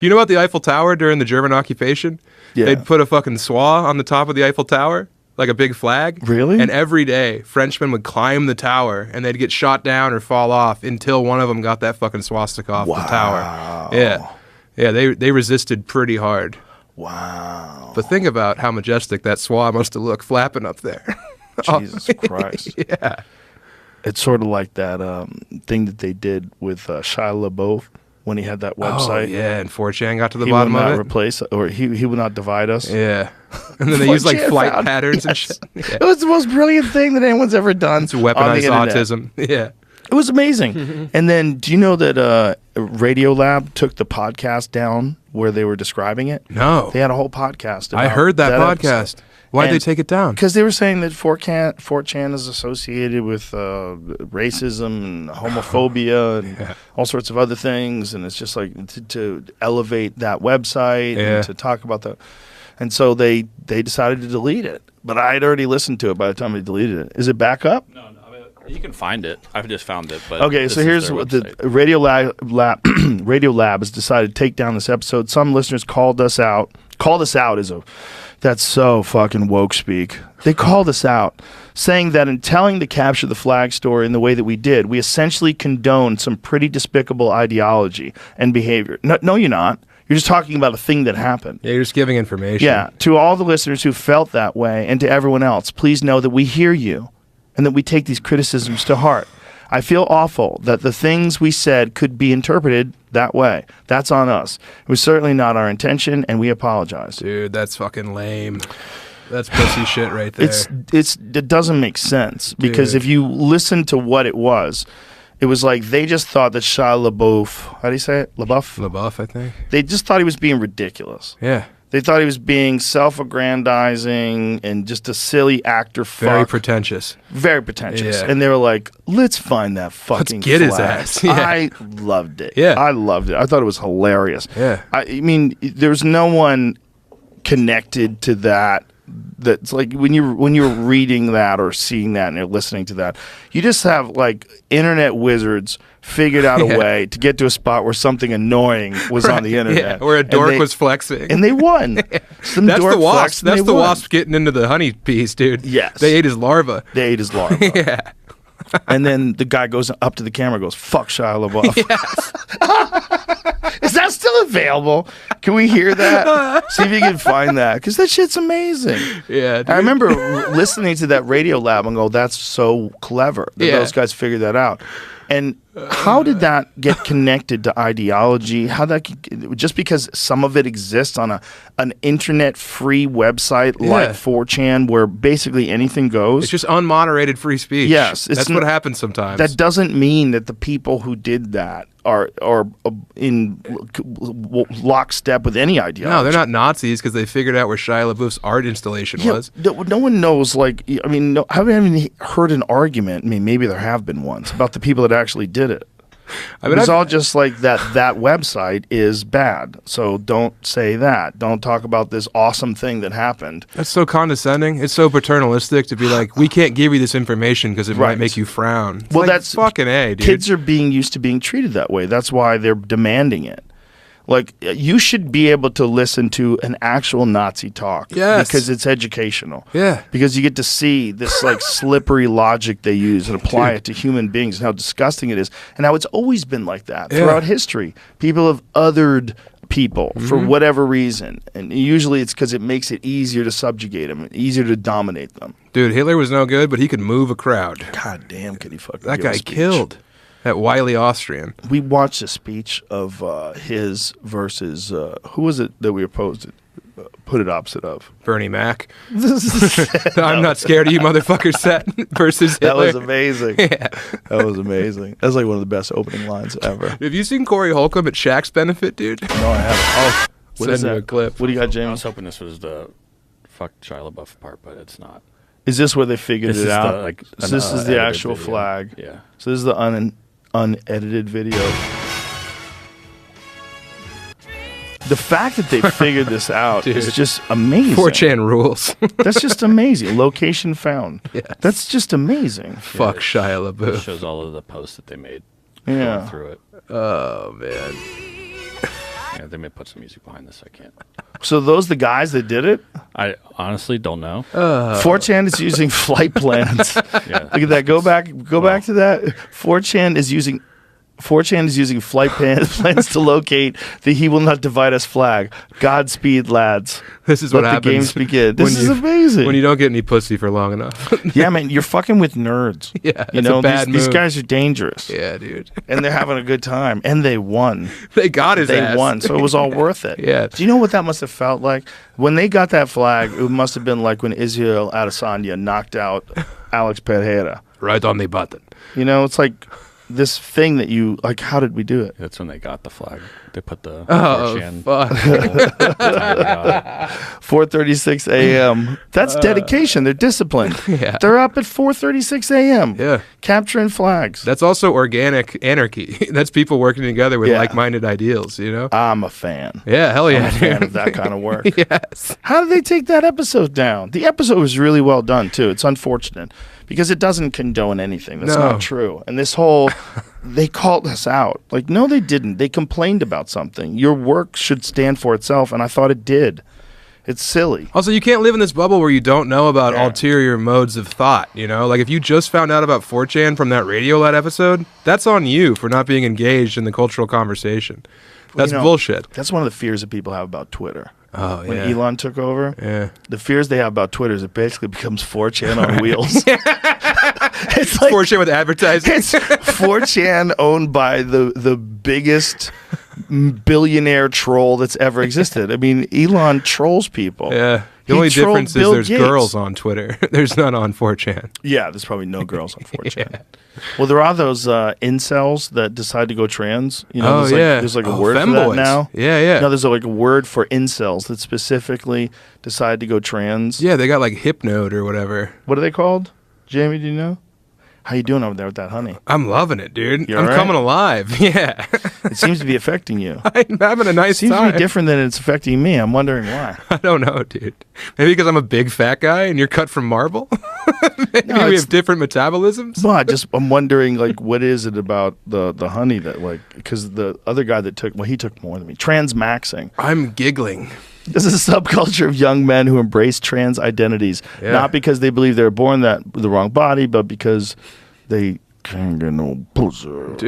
You know about the Eiffel Tower during the German occupation? Yeah. They'd put a fucking swath on the top of the Eiffel Tower, like a big flag. Really? And every day, Frenchmen would climb the tower, and they'd get shot down or fall off until one of them got that fucking swastika off the tower. Yeah. Yeah, they resisted pretty hard. Wow. But think about how majestic that swath must have looked flapping up there. Jesus Christ. Yeah. It's sort of like that thing that they did with Shia LaBeouf when he had that website. Oh, yeah, and 4chan got to the bottom of it. He would not replace, or he would not divide us. Yeah. And then they use like flight patterns and shit. Yeah. It was the most brilliant thing that anyone's ever done. It's weaponized autism. Yeah. It was amazing. And then, do you know that Radiolab took the podcast down where they were describing it? No. They had a whole podcast. I heard that podcast. Why'd they take it down? Because they were saying that 4chan is associated with racism and homophobia and all sorts of other things. And it's just like to elevate that website and to talk about that. And so they decided to delete it. But I had already listened to it by the time they deleted it. Is it back up? No. You can find it. I've just found it. But okay, so here's what the Radiolab has decided to take down this episode. Some listeners called us out. That's so fucking woke speak. They called us out, saying that in telling the capture the flag story in the way that we did, we essentially condoned some pretty despicable ideology and behavior. No, you're not. You're just talking about a thing that happened. Yeah, you're just giving information. Yeah. To all the listeners who felt that way and to everyone else, please know that we hear you and that we take these criticisms to heart. I feel awful that the things we said could be interpreted that way. That's on us. It was certainly not our intention, and we apologize. Dude, that's fucking lame. That's pussy shit right there. It doesn't make sense, because if you listen to what it was like they just thought that Shia LaBeouf, how do you say it? LaBeouf? LaBeouf, I think. They just thought he was being ridiculous. Yeah. They thought he was being self-aggrandizing and just a silly actor fuck. Very pretentious. Very pretentious. Yeah. And they were like, let's find that fucking Let's get his flag. ass. Yeah. I loved it. Yeah. I loved it. I thought it was hilarious. Yeah. I mean, there's no one connected to that. That's like when you're reading that or seeing that and you're listening to that, you just have like internet wizards figured out a way to get to a spot where something annoying was on the internet. Yeah, where a dork was flexing. And they won. That's the wasp. That's the wasp getting into the honeybees, dude. Yes. They ate his larva. Yeah. And then the guy goes up to the camera and goes, fuck Shia LaBeouf. Yes. Is that still available? Can we hear that? See if you can find that, because that shit's amazing. Yeah, dude. I remember listening to that Radiolab and go, that's so clever that those guys figured that out. And how did that get connected to ideology? Just because some of it exists on an internet free website like 4chan where basically anything goes. It's just unmoderated free speech. Yes. That's what happens sometimes. That doesn't mean that the people who did that are in lockstep with any ideology. No, they're not Nazis because they figured out where Shia LaBeouf's art installation was. No one knows, like, I mean, I haven't heard an argument, I mean, maybe there have been ones, about the people that actually did it. I mean, it's all just like that website is bad, so don't say that. Don't talk about this awesome thing that happened. That's so condescending. It's so paternalistic to be like, we can't give you this information because it might make you frown. It's that's fucking A, dude. Kids are being used to being treated that way. That's why they're demanding it. Like, you should be able to listen to an actual Nazi talk. Yes. Because it's educational. Yeah. Because you get to see this, like, slippery logic they use and apply it to human beings and how disgusting it is. And how it's always been like that throughout history. People have othered people for whatever reason. And usually it's because it makes it easier to subjugate them, easier to dominate them. Dude, Hitler was no good, but he could move a crowd. God damn, could he fucking That guy killed. That wily Austrian. We watched a speech of his versus, who was it that we opposed it? Put it opposite of? Bernie Mac. I'm not scared of you motherfuckers set versus Hitler. That was amazing. Yeah. That was amazing. That's like one of the best opening lines ever. Have you seen Corey Holcomb at Shaq's benefit, dude? No, I haven't. What is that? A clip. What do you got, James? I was hoping this was the fuck Shia LaBeouf part, but it's not. Is this where they figured it out? So this is the actual video. Flag. Yeah. So this is the unedited video. The fact that they figured this out is just amazing. 4chan rules. That's just amazing. Location found. Yes. That's just amazing. Fuck Shia LaBeouf. It shows all of the posts that they made. Yeah. Through it. Oh, man. Yeah, they may put some music behind this. I can't. So those the guys that did it? I honestly don't know. 4chan is using flight plans. Yeah. Look at that. Go back to that. 4chan is using flight plans to locate the "He Will Not Divide Us" flag. Godspeed, lads. This is Let what the happens. games begin. This when is amazing. When you don't get any pussy for long enough. Yeah, man, you're fucking with nerds. Yeah, you that's know a bad these move. guys are dangerous. Yeah, dude. And they're having a good time, and they won. They got his They ass. won, so it was all worth it. Yeah. Do you know what that must have felt like when they got that flag? It must have been like when Israel Adesanya knocked out Alex Pereira. Right on the button. You know, it's like this thing that you like. How did we do it? That's when they got the flag. They put the Oh, 4chan fuck. time they got 4:36 a.m. That's dedication. They're disciplined. Yeah. They're up at 4:36 a.m. Yeah. capturing flags. That's also organic anarchy. That's people working together with Yeah. like-minded ideals, you know? I'm a fan. Yeah, hell yeah. I'm a fan dude. of that kind of work. Yes. How did they take that episode down? The episode was really well done, too. It's unfortunate because it doesn't condone anything. That's No. not true. And this whole, they called us out. Like, no, they didn't. They complained about something. Your work should stand for itself, and I thought it did. It's silly. Also, you can't live in this bubble where you don't know about Yeah. ulterior modes of thought, you know? Like, if you just found out about 4chan from that Radiolab episode, that's on you for not being engaged in the cultural conversation. That's You know, bullshit. That's one of the fears that people have about Twitter. Oh, When yeah. Elon took over, Yeah. the fears they have about Twitter is it basically becomes 4chan on wheels. It's like 4chan with advertising. it's 4chan owned by the biggest billionaire troll that's ever existed. I mean, Elon trolls people. Yeah. The He only trolled difference is Bill there's Gates. girls on Twitter. There's none on 4chan. Yeah, there's probably no girls on 4chan. Yeah. Well, there are those incels that decide to go trans. You know, Oh, there's yeah. There's like a Oh, word for that femboys. now. Yeah, yeah. No, there's like a word for incels that specifically decide to go trans. Yeah, they got like Hypnode or whatever. What are they called? Jamie, do you know? How you doing over there with that honey? I'm loving it, dude. You I'm all right? coming alive. Yeah. It seems to be affecting you. I'm having a nice Seems to time. be different than it's affecting me. I'm wondering why. I don't know, dude. Maybe because I'm a big fat guy and you're cut from marble? Maybe we it's- have different metabolisms? Well, I'm wondering, like, what is it about the honey that, like, because the other guy that took, well, he took more than me. Transmaxing. I'm giggling. This is a subculture of young men who embrace trans identities, Yeah. not because they believe they're born the wrong body, but because they can't get no pussy. Dude.